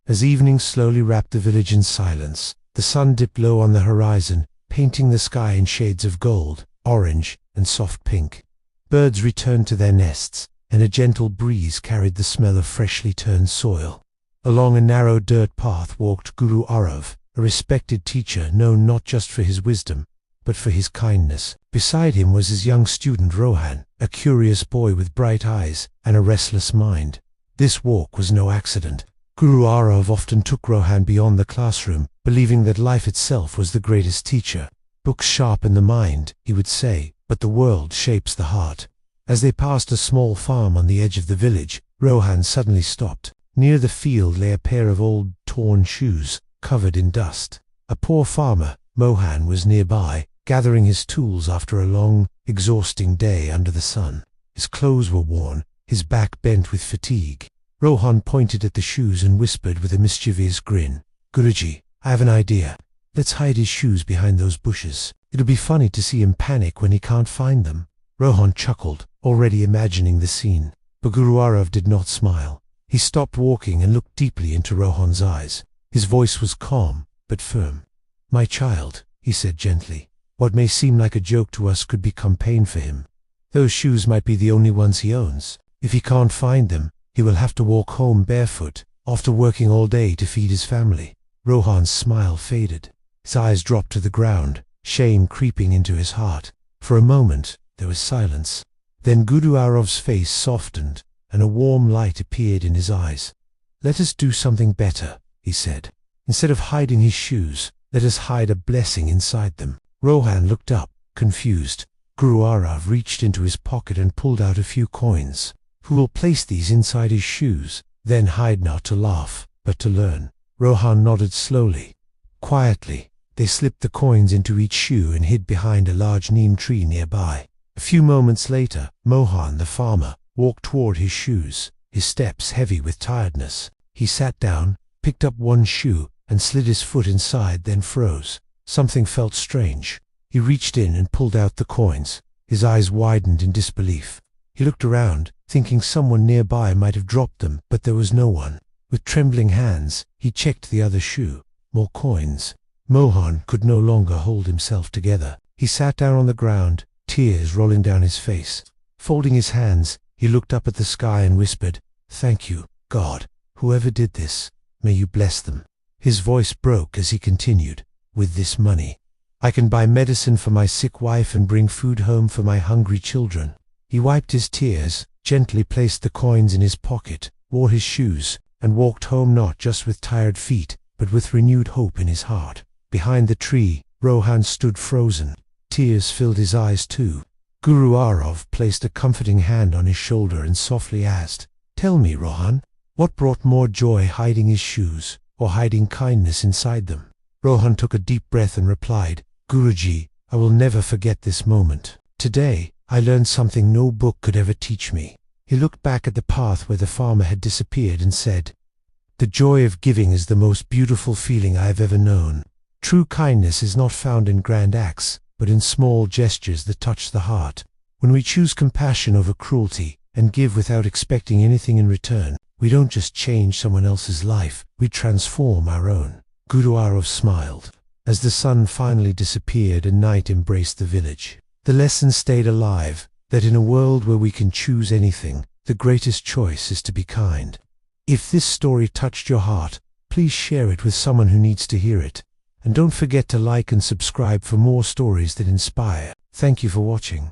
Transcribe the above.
As evening slowly wrapped the village in silence, the sun dipped low on the horizon, painting the sky in shades of gold, orange, and soft pink. Birds returned to their nests, and a gentle breeze carried the smell of freshly turned soil. Along a narrow dirt path walked Guru Arav, a respected teacher known not just for his wisdom, but for his kindness. Beside him was his young student Rohan, a curious boy with bright eyes and a restless mind. This walk was no accident. Guru Arav often took Rohan beyond the classroom, believing that life itself was the greatest teacher. Books sharpen the mind, he would say, but the world shapes the heart. As they passed a small farm on the edge of the village, Rohan suddenly stopped. Near the field lay a pair of old, torn shoes, covered in dust. A poor farmer, Mohan, was nearby, gathering his tools after a long, exhausting day under the sun. His clothes were worn, his back bent with fatigue. Rohan pointed at the shoes and whispered with a mischievous grin, "Guruji, I have an idea. Let's hide his shoes behind those bushes. It'll be funny to see him panic when he can't find them." Rohan chuckled, already imagining the scene. But Guru Arav did not smile. He stopped walking and looked deeply into Rohan's eyes. His voice was calm, but firm. "My child," he said gently, "what may seem like a joke to us could become pain for him. Those shoes might be the only ones he owns. If he can't find them, he will have to walk home barefoot, after working all day to feed his family." Rohan's smile faded. His eyes dropped to the ground, shame creeping into his heart. For a moment, there was silence. Then Guru Arav's face softened, and a warm light appeared in his eyes. "Let us do something better," he said. "Instead of hiding his shoes, let us hide a blessing inside them." Rohan looked up, confused. Guru Arav reached into his pocket and pulled out a few coins. "Who will place these inside his shoes? Then hide not to laugh, but to learn." Rohan nodded slowly. Quietly, they slipped the coins into each shoe and hid behind a large neem tree nearby. A few moments later, Mohan, the farmer, walked toward his shoes, his steps heavy with tiredness. He sat down, picked up one shoe, and slid his foot inside, then froze. Something felt strange. He reached in and pulled out the coins. His eyes widened in disbelief. He looked around, thinking someone nearby might have dropped them, but there was no one. With trembling hands, he checked the other shoe. More coins. Mohan could no longer hold himself together. He sat down on the ground, tears rolling down his face. Folding his hands, he looked up at the sky and whispered, "Thank you, God. Whoever did this, may you bless them." His voice broke as he continued, "With this money, I can buy medicine for my sick wife and bring food home for my hungry children." He wiped his tears, gently placed the coins in his pocket, wore his shoes, and walked home not just with tired feet, but with renewed hope in his heart. Behind the tree, Rohan stood frozen. Tears filled his eyes too. Guru Arav placed a comforting hand on his shoulder and softly asked, "Tell me, Rohan, what brought more joy, hiding his shoes, or hiding kindness inside them?" Rohan took a deep breath and replied, "Guruji, I will never forget this moment. Today, I learned something no book could ever teach me." He looked back at the path where the farmer had disappeared and said, "The joy of giving is the most beautiful feeling I have ever known. True kindness is not found in grand acts, but in small gestures that touch the heart. When we choose compassion over cruelty and give without expecting anything in return, we don't just change someone else's life, we transform our own." Guru Arav smiled. As the sun finally disappeared and night embraced the village, the lesson stayed alive, that in a world where we can choose anything, the greatest choice is to be kind. If this story touched your heart, please share it with someone who needs to hear it. And don't forget to like and subscribe for more stories that inspire. Thank you for watching.